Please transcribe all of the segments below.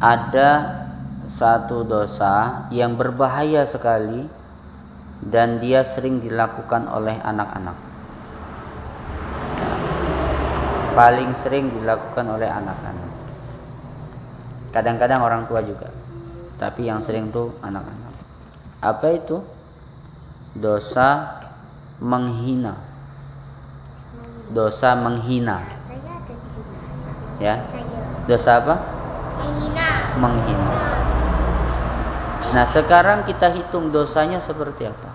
ada satu dosa yang berbahaya sekali dan dia sering dilakukan oleh anak-anak. Paling sering dilakukan oleh anak-anak. Kadang-kadang orang tua juga, tapi yang sering tuh anak-anak. Apa itu? Dosa menghina. Dosa menghina. Ya. Dosa apa? Menghina. Nah, sekarang kita hitung dosanya seperti apa.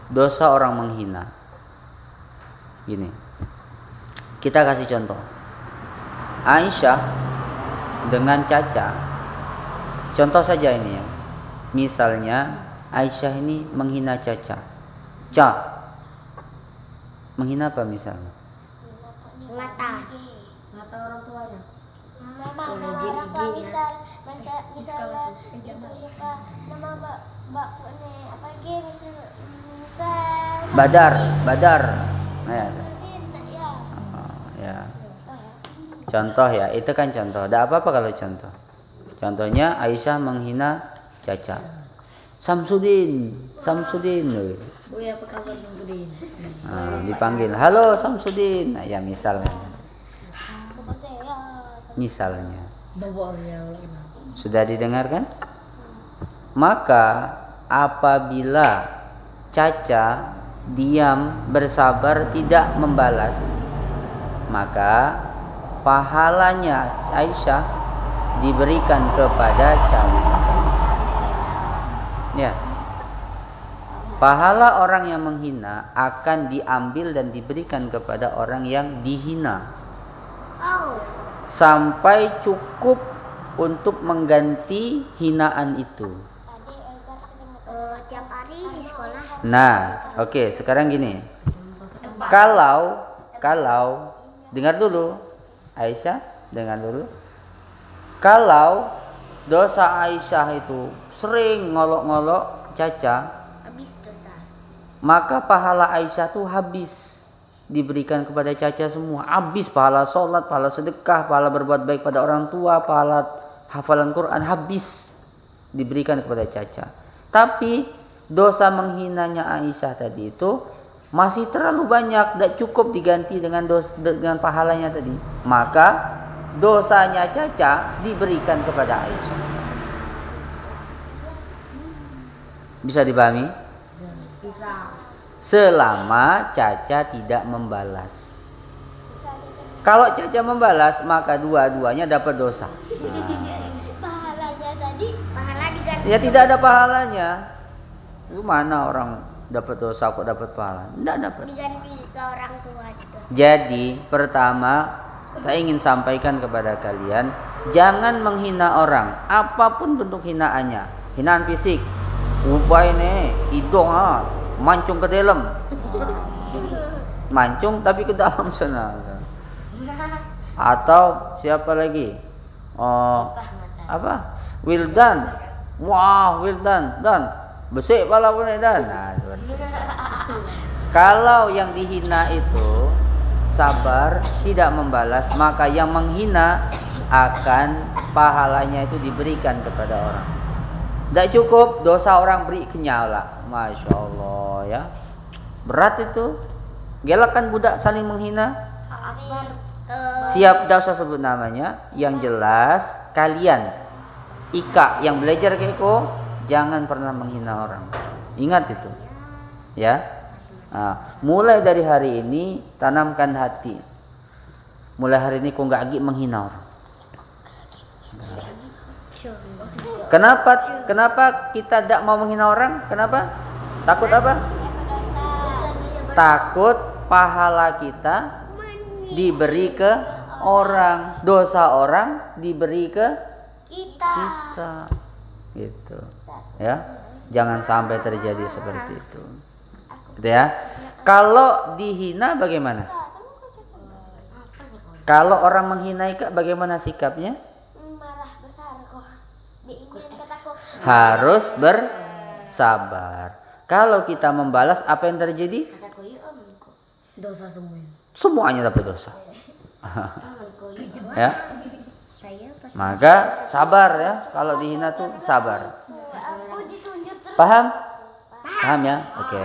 Dosa orang menghina. Gini. Kita kasih contoh. Aisyah dengan Caca. Contoh saja ini ya. Misalnya Aisyah ini menghina Caca. Menghina apa misalnya? Mata orang tuanya. Misalnya nama mbak apa lagi misal Badar. Nah, ya. Contoh ya, itu kan contoh. Tidak apa-apa kalau contoh. Contohnya Aisyah menghina Caca. Samsudin. Oh ya, apa kabar Samsudin? Dipanggil, halo Samsudin. Nah, ya misalnya. Sudah didengarkan? Maka apabila Caca diam, bersabar, tidak membalas, maka pahalanya Aisyah diberikan kepada Caca. Ya. Pahala orang yang menghina akan diambil dan diberikan kepada orang yang dihina. Sampai cukup untuk mengganti hinaan itu. Tiap hari di sekolah. Nah, oke, sekarang gini. Kalau dengar dulu, Aisyah, dengar dulu. Kalau dosa Aisyah itu sering ngolok-ngolok Caca, Habis dosa. maka pahala Aisyah tuh habis diberikan kepada Caca semua. Habis pahala sholat, pahala sedekah, pahala berbuat baik pada orang tua, pahala hafalan Quran, habis diberikan kepada Caca. Tapi dosa menghinanya Aisyah tadi itu masih terlalu banyak, tidak cukup diganti dengan pahalanya tadi. Maka dosanya Caca diberikan kepada Aisyah. Bisa dipahami? Selama Caca tidak membalas. Kalau Caca membalas, maka dua-duanya dapat dosa. Pahalanya tadi, pahala diganti. Ya tidak ada pahalanya. Itu mana orang dapat dosa kok dapat pahala? Tidak dapat. Diganti ke orang tua dosa. Jadi pertama saya ingin sampaikan kepada kalian, jangan menghina orang, apapun bentuk hinaannya. Hinaan fisik, ubay nih, hidung mancung ke dalam, mancung tapi ke dalam sana. Atau siapa lagi? Apa? Wildan, wah Wildan, dan besik pala pun dan. Nah, kalau yang dihina itu sabar, tidak membalas, maka yang menghina akan pahalanya itu diberikan kepada orang. Tidak cukup dosa orang beri kenyal lah. Masya Allah ya. Berat itu. Gelakan budak saling menghina. Siap dosa sebut namanya. Yang jelas kalian Ika yang belajar keko, jangan pernah menghina orang. Ingat itu. Ya. Nah, mulai dari hari ini tanamkan hati. Mulai hari ini kau nggak lagi menghina orang. Kenapa kita tidak mau menghina orang? Kenapa? Takut apa? Takut pahala kita diberi ke orang, dosa orang diberi ke kita. Gitu. Ya. Jangan sampai terjadi seperti itu. Gitu ya. Kalau dihina bagaimana? Kalau orang menghina Ika bagaimana sikapnya? Marah besar kok. Harus bersabar. Kalau kita membalas, apa yang terjadi? Dosa semuanya. Semuanya dapat dosa. Ya. Saya Maka sabar ya, kalau dihina tuh sabar. Aku ditunjuk terus. Paham? Paham ya? Oke.